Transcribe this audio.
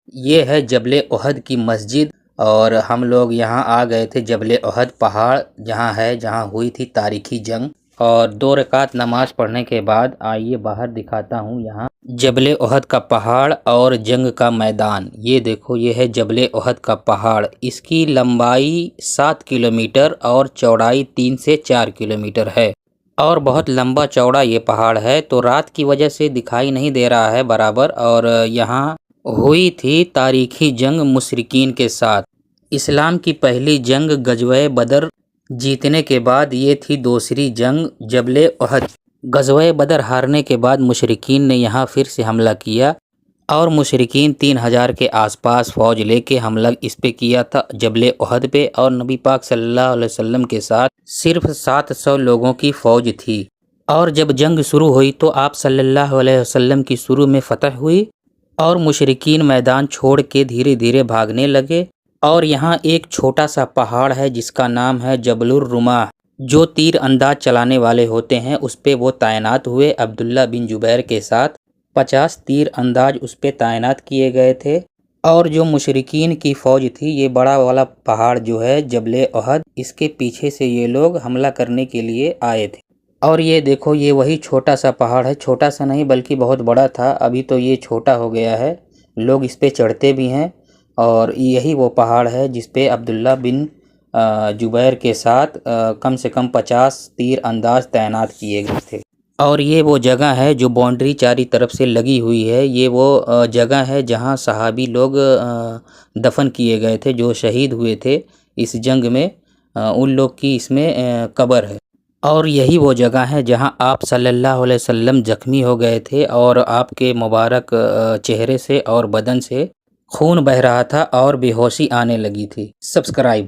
یہ ہے جبل احد کی مسجد، اور ہم لوگ یہاں آ گئے تھے جبل احد پہاڑ جہاں ہوئی تھی تاریخی جنگ، اور 2 رکعت نماز پڑھنے کے بعد آئیے باہر دکھاتا ہوں یہاں جبل احد کا پہاڑ اور جنگ کا میدان۔ یہ دیکھو، یہ ہے جبل احد کا پہاڑ، اس کی لمبائی 7 کلومیٹر اور چوڑائی 3 سے 4 کلومیٹر ہے، اور بہت لمبا چوڑا یہ پہاڑ ہے، تو رات کی وجہ سے دکھائی نہیں دے رہا ہے برابر۔ اور یہاں ہوئی تھی تاریخی جنگ مشرکین کے ساتھ۔ اسلام کی پہلی جنگ غزوہ بدر جیتنے کے بعد یہ تھی دوسری جنگ جبل احد۔ غزوہ بدر ہارنے کے بعد مشرکین نے یہاں پھر سے حملہ کیا، اور مشرکین 3000 کے آس پاس فوج لے کے حملہ اس پہ کیا تھا جبل احد پہ، اور نبی پاک صلی اللہ علیہ وسلم کے ساتھ صرف 700 لوگوں کی فوج تھی۔ اور جب جنگ شروع ہوئی تو آپ صلی اللہ علیہ وسلم کی شروع میں فتح ہوئی، اور مشرکین میدان چھوڑ کے دھیرے دھیرے بھاگنے لگے۔ اور یہاں ایک چھوٹا سا پہاڑ ہے جس کا نام ہے جبل الرماح، جو تیر انداز چلانے والے ہوتے ہیں، اس پہ وہ تعینات ہوئے عبداللہ بن جبیر کے ساتھ۔ 50 تیر انداز اس پہ تعینات کیے گئے تھے، اور جو مشرکین کی فوج تھی، یہ بڑا والا پہاڑ جو ہے جبل احد، اس کے پیچھے سے یہ لوگ حملہ کرنے کے لیے آئے تھے۔ اور یہ دیکھو، یہ وہی چھوٹا سا پہاڑ ہے، چھوٹا سا نہیں بلکہ بہت بڑا تھا، ابھی تو یہ چھوٹا ہو گیا ہے، لوگ اس پہ چڑھتے بھی ہیں۔ اور یہی وہ پہاڑ ہے جس پہ عبداللہ بن جبیر کے ساتھ کم سے کم 50 تیر انداز تعینات کیے گئے تھے۔ اور یہ وہ جگہ ہے جو باؤنڈری چاری طرف سے لگی ہوئی ہے، یہ وہ جگہ ہے جہاں صحابی لوگ دفن کیے گئے تھے جو شہید ہوئے تھے اس جنگ میں، ان لوگ کی اس میں قبر ہے۔ اور یہی وہ جگہ ہے جہاں آپ صلی اللہ علیہ وسلم زخمی ہو گئے تھے، اور آپ کے مبارک چہرے سے اور بدن سے خون بہہ رہا تھا اور بے ہوشی آنے لگی تھی۔ سبسکرائب